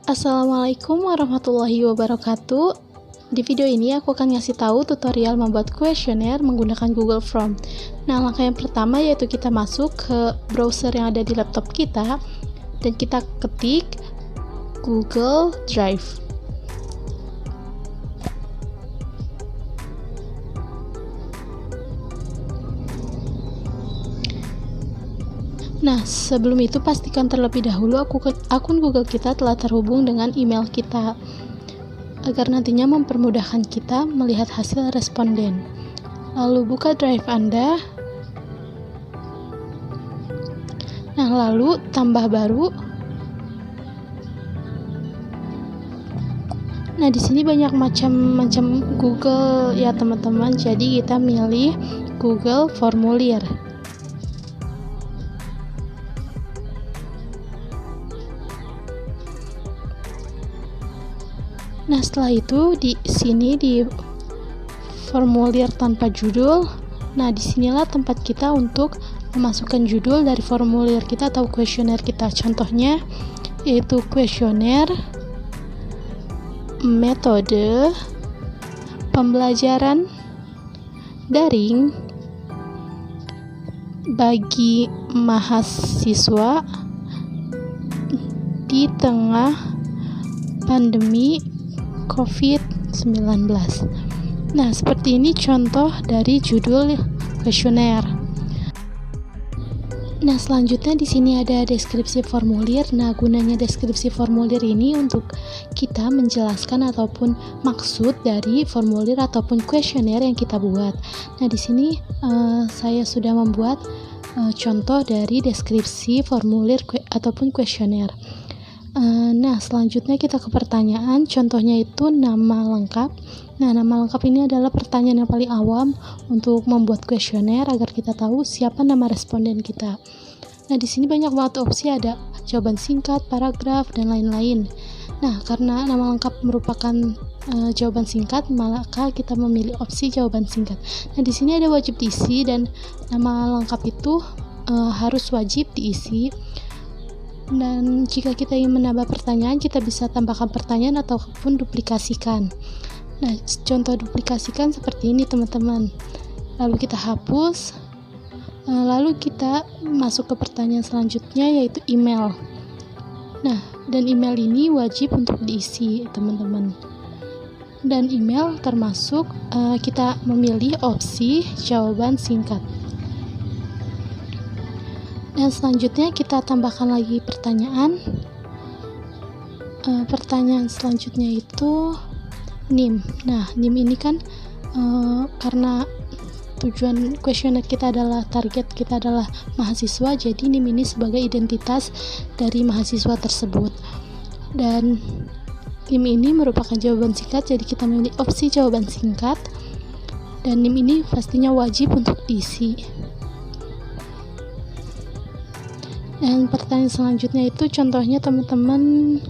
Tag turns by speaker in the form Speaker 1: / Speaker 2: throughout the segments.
Speaker 1: Assalamualaikum warahmatullahi wabarakatuh. Di video ini aku akan ngasih tahu tutorial membuat kuesioner menggunakan Google Form. Nah, langkah yang pertama yaitu kita masuk ke browser yang ada di laptop kita dan kita ketik Google Drive. Nah, sebelum itu pastikan terlebih dahulu akun Google kita telah terhubung dengan email kita, agar nantinya mempermudahkan kita melihat hasil responden. Lalu buka Drive Anda. Nah, lalu tambah baru. Nah, di sini banyak macam Google ya teman-teman. Jadi kita milih Google Formulir. Nah, setelah itu di sini di formulir tanpa judul. Nah, disinilah tempat kita untuk memasukkan judul dari formulir kita atau kuesioner kita. Contohnya yaitu kuesioner metode pembelajaran daring bagi mahasiswa di tengah pandemi COVID-19. Nah, seperti ini contoh dari judul kuesioner. Nah, selanjutnya di sini ada deskripsi formulir. Nah, gunanya deskripsi formulir ini untuk kita menjelaskan ataupun maksud dari formulir ataupun kuesioner yang kita buat. Nah, di sini saya sudah membuat contoh dari deskripsi formulir ataupun kuesioner. Nah, selanjutnya kita ke pertanyaan. Contohnya itu nama lengkap. Nah, nama lengkap ini adalah pertanyaan yang paling awam untuk membuat kuesioner agar kita tahu siapa nama responden kita. Nah, di sini banyak banget opsi, ada jawaban singkat, paragraf, dan lain-lain. Nah, karena nama lengkap merupakan jawaban singkat, maka kita memilih opsi jawaban singkat. Nah, di sini ada wajib diisi dan nama lengkap itu harus wajib diisi. Dan jika kita ingin menambah pertanyaan, kita bisa tambahkan pertanyaan ataupun duplikasikan. Nah, contoh duplikasikan seperti ini teman-teman. Lalu kita hapus. Lalu kita masuk ke pertanyaan selanjutnya yaitu email. Nah, dan email ini wajib untuk diisi teman-teman. Dan email termasuk kita memilih opsi jawaban singkat. Dan selanjutnya kita tambahkan lagi pertanyaan. Pertanyaan selanjutnya itu NIM. Nah, NIM ini kan karena tujuan kuesioner kita adalah target kita adalah mahasiswa, jadi NIM ini sebagai identitas dari mahasiswa tersebut. Dan NIM ini merupakan jawaban singkat, jadi kita memilih opsi jawaban singkat. Dan NIM ini pastinya wajib untuk diisi. Dan pertanyaan selanjutnya itu contohnya teman-teman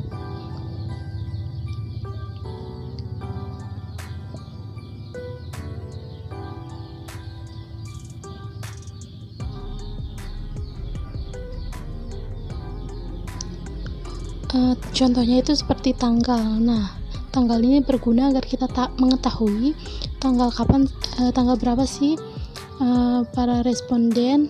Speaker 1: contohnya itu seperti tanggal. Nah, tanggal ini berguna agar kita mengetahui tanggal berapa sih para responden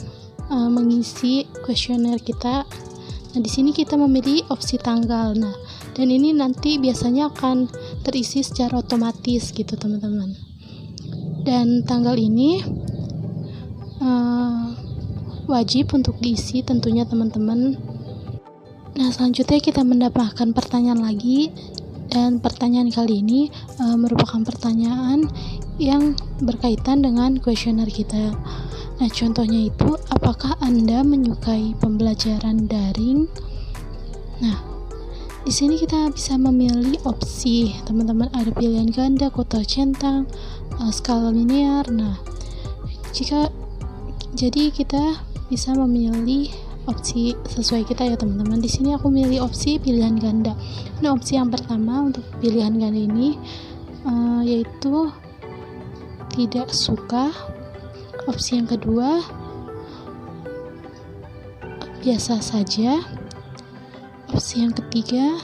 Speaker 1: mengisi kuesioner kita. Nah, di sini kita memilih opsi tanggal. Nah, dan ini nanti biasanya akan terisi secara otomatis gitu teman-teman. Dan tanggal ini wajib untuk diisi tentunya teman-teman. Nah, selanjutnya kita mendapatkan pertanyaan lagi, dan pertanyaan kali ini merupakan pertanyaan yang berkaitan dengan kuesioner kita. Nah, contohnya itu, apakah Anda menyukai pembelajaran daring? Nah, di sini kita bisa memilih opsi, teman-teman, ada pilihan ganda, kotak centang, skala linear. Nah, jadi kita bisa memilih opsi sesuai kita ya teman-teman. Di sini aku milih opsi pilihan ganda. Nah, opsi yang pertama untuk pilihan ganda ini yaitu tidak suka. Opsi yang kedua biasa saja. Opsi yang ketiga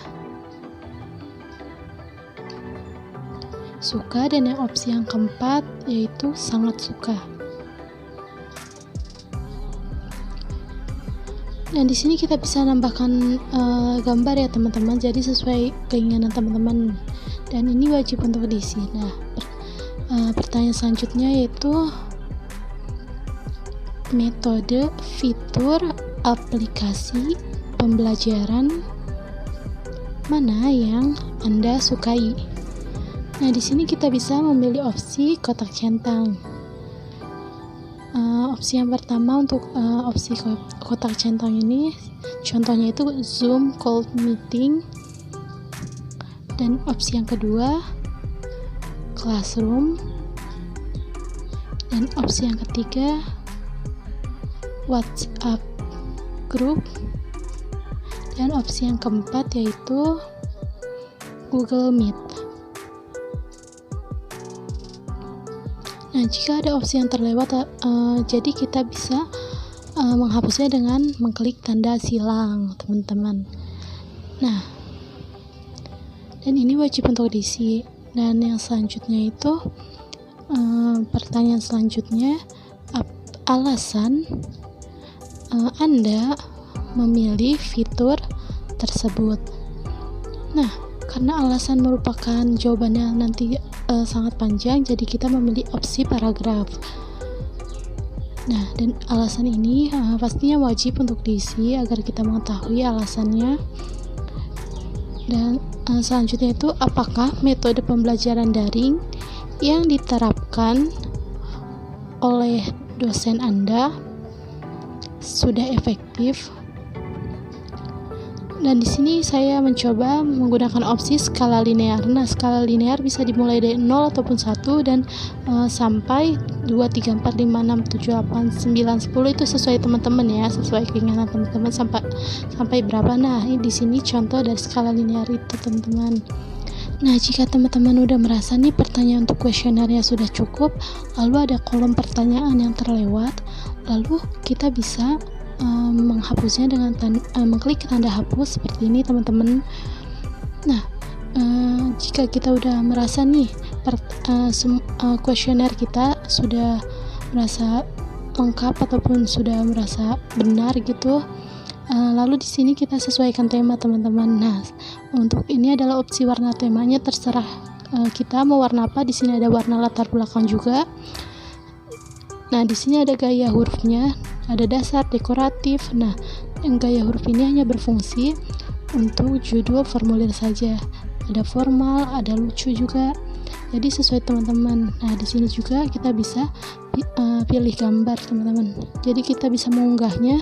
Speaker 1: suka, dan yang opsi yang keempat yaitu sangat suka. Dan di sini kita bisa nambahkan gambar ya teman-teman, jadi sesuai keinginan teman-teman, dan ini wajib untuk diisi. Nah, pertanyaan selanjutnya yaitu metode, fitur, aplikasi pembelajaran mana yang Anda sukai. Nah, di sini kita bisa memilih opsi kotak centang. Opsi yang pertama untuk opsi kotak centang ini, contohnya itu Zoom Call Meeting. Dan opsi yang kedua Classroom. Dan opsi yang ketiga WhatsApp Group. Dan opsi yang keempat yaitu Google Meet. Nah, jika ada opsi yang terlewat, jadi kita bisa menghapusnya dengan mengklik tanda silang, teman-teman. Nah, dan ini wajib untuk diisi. Dan yang selanjutnya itu pertanyaan selanjutnya, alasan Anda memilih fitur tersebut. Nah, karena alasan merupakan jawabannya nanti sangat panjang, jadi kita memilih opsi paragraf. Nah, dan alasan ini pastinya wajib untuk diisi agar kita mengetahui alasannya. Dan selanjutnya itu, apakah metode pembelajaran daring yang diterapkan oleh dosen Anda sudah efektif? Dan di sini saya mencoba menggunakan opsi skala linear. Nah, skala linear bisa dimulai dari 0 ataupun 1 dan sampai 2, 3, 4, 5, 6, 7, 8, 9, 10 itu sesuai teman-teman ya, sesuai keinginan teman-teman sampai berapa. Nah, di sini contoh dari skala linear itu, teman-teman. Nah, jika teman-teman udah merasa nih pertanyaan untuk kuesionernya sudah cukup, lalu ada kolom pertanyaan yang terlewat, lalu kita bisa menghapusnya dengan mengklik tanda hapus seperti ini, teman-teman. Nah, jika kita udah merasa nih kuesioner kita sudah merasa lengkap ataupun sudah merasa benar gitu, lalu di sini kita sesuaikan tema, teman-teman. Nah, untuk ini adalah opsi warna temanya, terserah kita mau warna apa. Di sini ada warna latar belakang juga. Nah, di sini ada gaya hurufnya, ada dasar, dekoratif. Nah, yang gaya huruf ini hanya berfungsi untuk judul formulir saja. Ada formal, ada lucu juga. Jadi sesuai teman-teman. Nah, di sini juga kita bisa pilih gambar, teman-teman. Jadi kita bisa mengunggahnya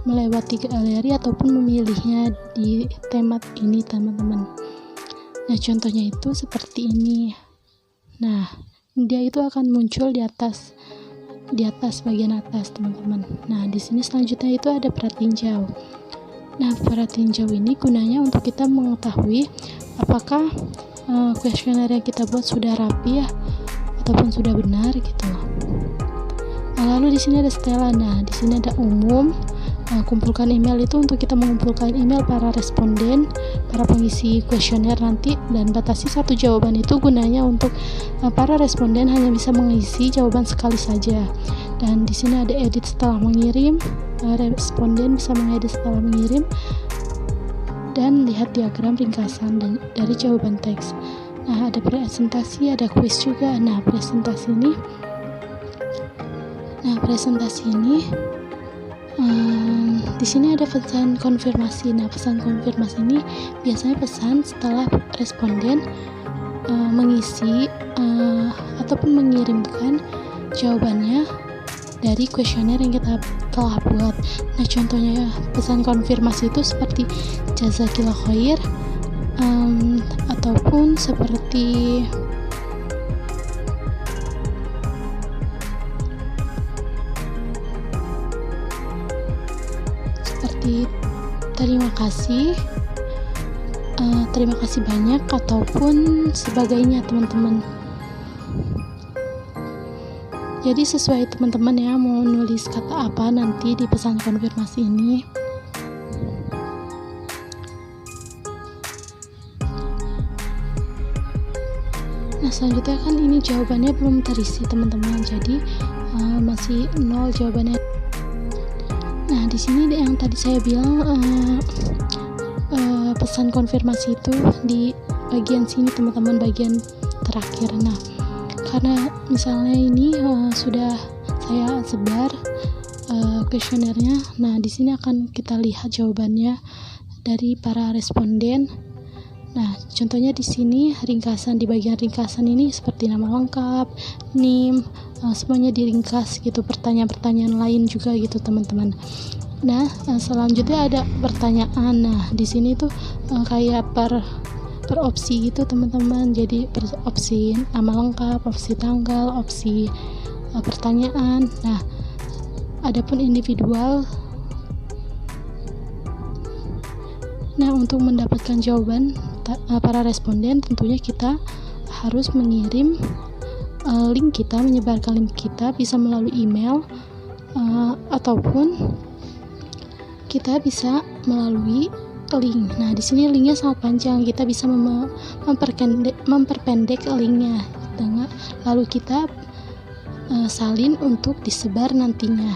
Speaker 1: melewati galeri ataupun memilihnya di tema ini, teman-teman. Nah, contohnya itu seperti ini. Nah, dia itu akan muncul di atas bagian atas, teman-teman. Nah, di sini selanjutnya itu ada pratinjau. Nah, pratinjau ini gunanya untuk kita mengetahui apakah kuesioner yang kita buat sudah rapi ya ataupun sudah benar gitu. Nah, lalu di sini ada setelan. Nah, di sini ada umum. Kumpulkan email itu untuk kita mengumpulkan email para responden, para pengisi kuesioner nanti, dan batasi satu jawaban itu gunanya untuk para responden hanya bisa mengisi jawaban sekali saja. Dan di sini ada edit setelah mengirim, responden bisa mengedit setelah mengirim, dan lihat diagram ringkasan dari jawaban teks. Nah, ada presentasi, ada kuis juga. Nah, presentasi ini di sini ada pesan konfirmasi. Nah, pesan konfirmasi ini biasanya pesan setelah responden mengisi ataupun mengirimkan jawabannya dari kuesioner yang kita telah buat. Nah, contohnya pesan konfirmasi itu seperti jazakillah khair, ataupun seperti terima kasih banyak, ataupun sebagainya, teman-teman. Jadi sesuai teman-teman ya mau nulis kata apa nanti di pesan konfirmasi ini. Nah, selanjutnya kan ini jawabannya belum terisi teman-teman, jadi masih 0 jawabannya. Nah, di sini yang tadi saya bilang pesan konfirmasi itu di bagian sini teman-teman, bagian terakhir. Nah, karena misalnya ini sudah saya sebar kuesionernya, nah di sini akan kita lihat jawabannya dari para responden. Nah, contohnya di sini ringkasan, di bagian ringkasan ini seperti nama lengkap, NIM, semuanya diringkas gitu, pertanyaan-pertanyaan lain juga gitu teman-teman. Nah, selanjutnya ada pertanyaan. Nah, di sini tuh kayak per opsi gitu teman-teman. Jadi per opsi nama lengkap, opsi tanggal, opsi pertanyaan. Nah, adapun individual. Nah, untuk mendapatkan jawaban para responden, tentunya kita harus mengirim link kita, menyebarkan link kita, bisa melalui email ataupun kita bisa melalui link. Nah, di sini linknya sangat panjang, kita bisa memperpendek linknya, lalu kita salin untuk disebar nantinya.